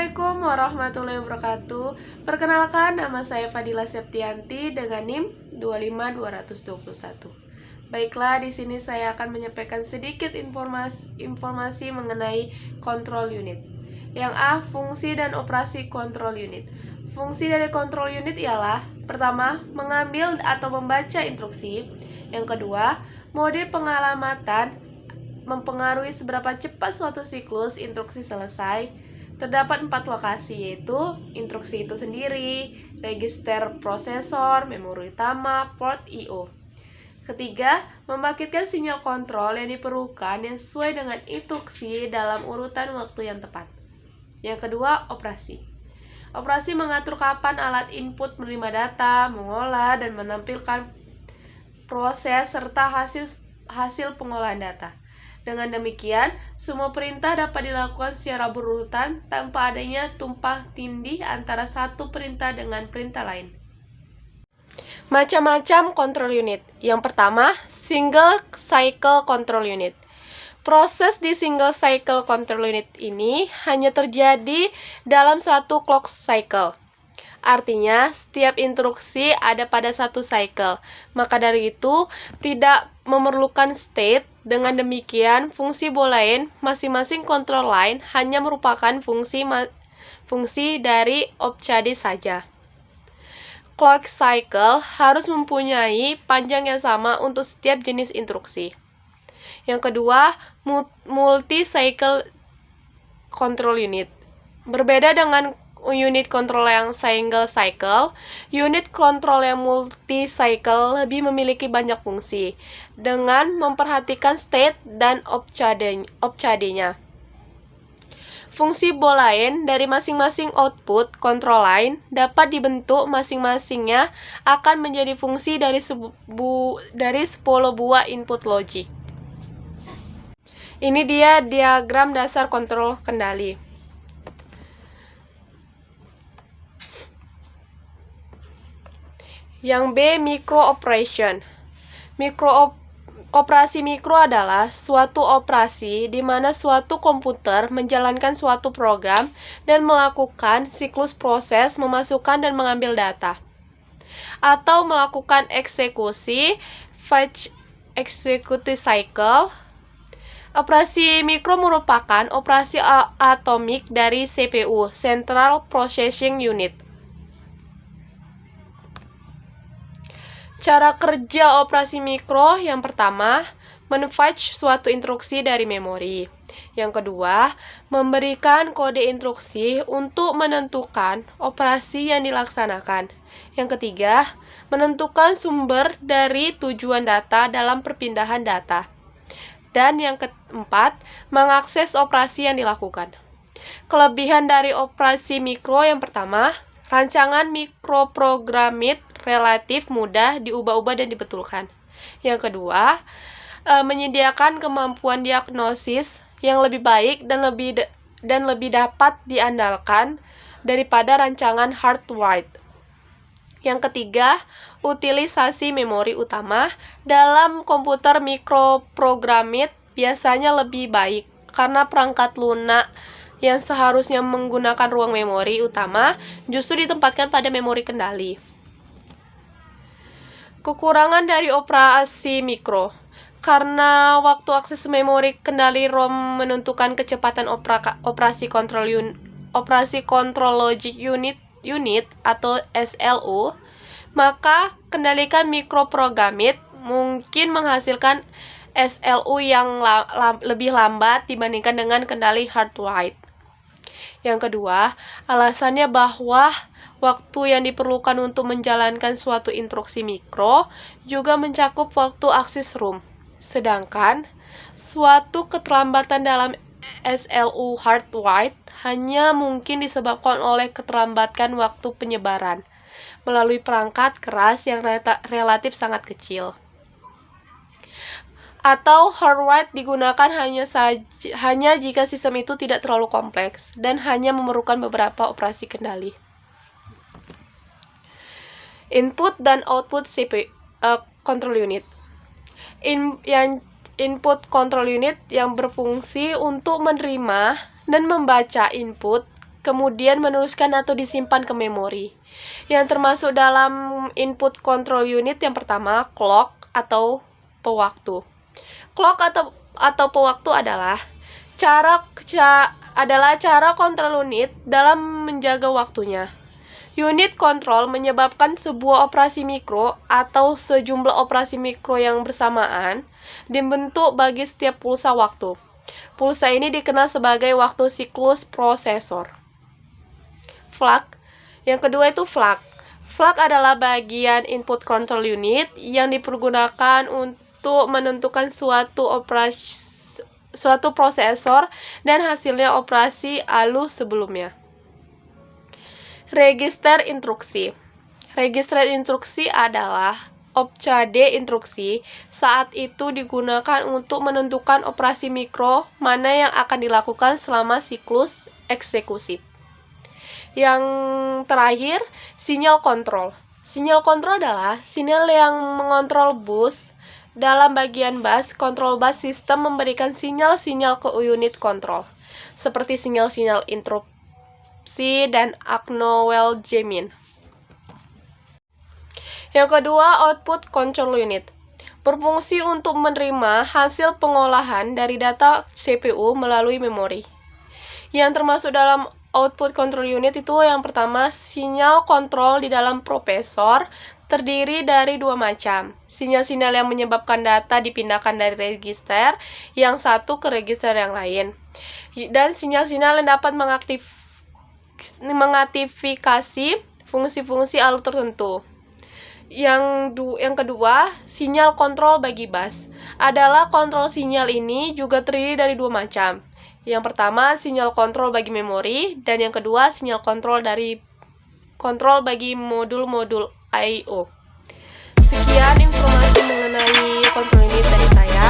Assalamualaikum warahmatullahi wabarakatuh. Perkenalkan, nama saya Fadila Septianti dengan NIM 25221. Baiklah, di sini saya akan menyampaikan sedikit informasi mengenai kontrol unit. Yang A, fungsi dan operasi kontrol unit. Fungsi dari kontrol unit ialah: pertama, mengambil atau membaca instruksi. Yang kedua, mode pengalamatan mempengaruhi seberapa cepat suatu siklus instruksi selesai. Terdapat 4 lokasi, yaitu instruksi itu sendiri, register prosesor, memori utama, port I/O. Ketiga, membangkitkan sinyal kontrol yang diperlukan yang sesuai dengan instruksi dalam urutan waktu yang tepat. Yang kedua, operasi. Operasi mengatur kapan alat input menerima data, mengolah, dan menampilkan proses serta hasil pengolahan data. Dengan demikian, semua perintah dapat dilakukan secara berurutan tanpa adanya tumpang tindih antara satu perintah dengan perintah lain. Macam-macam control unit. Yang pertama, single cycle control unit. Proses di single cycle control unit ini hanya terjadi dalam satu clock cycle. Artinya, setiap instruksi ada pada satu cycle. Maka dari itu, tidak memerlukan state. Dengan demikian, fungsi boolean masing-masing control line hanya merupakan fungsi dari opcode saja. Clock cycle harus mempunyai panjang yang sama untuk setiap jenis instruksi. Yang kedua, multi-cycle control unit. Berbeda dengan unit control yang single cycle, unit control yang multi-cycle lebih memiliki banyak fungsi, dengan memperhatikan state dan opcode-nya. Fungsi boolean dari masing-masing output control line dapat dibentuk masing-masingnya akan menjadi fungsi dari 10 buah input logic. Ini dia diagram dasar kontrol kendali. Yang B, micro operation. Operasi mikro adalah suatu operasi di mana suatu komputer menjalankan suatu program dan melakukan siklus proses memasukkan dan mengambil data, atau melakukan eksekusi fetch execute cycle. Operasi mikro merupakan operasi atomik dari CPU, Central Processing Unit. Cara kerja operasi mikro: yang pertama, men-fetch suatu instruksi dari memori. Yang kedua, memberikan kode instruksi untuk menentukan operasi yang dilaksanakan. Yang ketiga, menentukan sumber dari tujuan data dalam perpindahan data. Dan yang keempat, mengakses operasi yang dilakukan. Kelebihan dari operasi mikro: yang pertama, rancangan mikroprogramit relatif mudah diubah-ubah dan dibetulkan. Yang kedua, menyediakan kemampuan diagnosis yang lebih baik dan lebih dapat diandalkan daripada rancangan hardwired. Yang ketiga, utilisasi memori utama dalam komputer mikroprogramit biasanya lebih baik karena perangkat lunak yang seharusnya menggunakan ruang memori utama justru ditempatkan pada memori kendali. Kekurangan dari operasi mikro: karena waktu akses memori kendali ROM menentukan kecepatan operasi control logic unit atau SLU, maka kendalikan mikroprogramit mungkin menghasilkan SLU yang lebih lambat dibandingkan dengan kendali hardwired. Yang kedua, alasannya bahwa waktu yang diperlukan untuk menjalankan suatu instruksi mikro juga mencakup waktu akses ROM. Sedangkan suatu keterlambatan dalam SLU hardwired hanya mungkin disebabkan oleh keterlambatan waktu penyebaran melalui perangkat keras yang relatif sangat kecil. Atau hardwired digunakan hanya jika sistem itu tidak terlalu kompleks dan hanya memerlukan beberapa operasi kendali. Input dan output control unit. Input control unit yang berfungsi untuk menerima dan membaca input kemudian meneruskan atau disimpan ke memori. Yang termasuk dalam input control unit yang pertama, clock atau pewaktu. Clock atau pewaktu adalah cara kontrol unit dalam menjaga waktunya. Unit kontrol menyebabkan sebuah operasi mikro atau sejumlah operasi mikro yang bersamaan dibentuk bagi setiap pulsa waktu. Pulsa ini dikenal sebagai waktu siklus prosesor. Flag. Yang kedua itu flag. Flag adalah bagian input control unit yang dipergunakan untuk menentukan suatu prosesor dan hasilnya operasi halus sebelumnya. Register instruksi. Register instruksi adalah opcode instruksi saat itu digunakan untuk menentukan operasi mikro mana yang akan dilakukan selama siklus eksekusi. Yang terakhir, sinyal kontrol. Sinyal kontrol adalah sinyal yang mengontrol bus. Dalam bagian bus, kontrol bus sistem memberikan sinyal-sinyal ke unit kontrol, seperti sinyal-sinyal interrupt dan acknowledgement. Yang kedua, output control unit. Berfungsi untuk menerima hasil pengolahan dari data CPU melalui memori. Yang termasuk dalam output control unit itu yang pertama, sinyal kontrol di dalam prosesor terdiri dari dua macam. Sinyal-sinyal yang menyebabkan data dipindahkan dari register yang satu ke register yang lain. Dan sinyal-sinyal yang dapat mengaktifasi fungsi-fungsi alur tertentu. Yang kedua, sinyal kontrol bagi bus. Adalah kontrol sinyal ini juga terdiri dari dua macam. Yang pertama, sinyal kontrol bagi memori, dan yang kedua, sinyal kontrol bagi modul-modul I/O. Sekian informasi mengenai kontrol ini dari saya.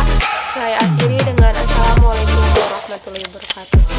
Saya akhiri dengan Assalamualaikum warahmatullahi wabarakatuh.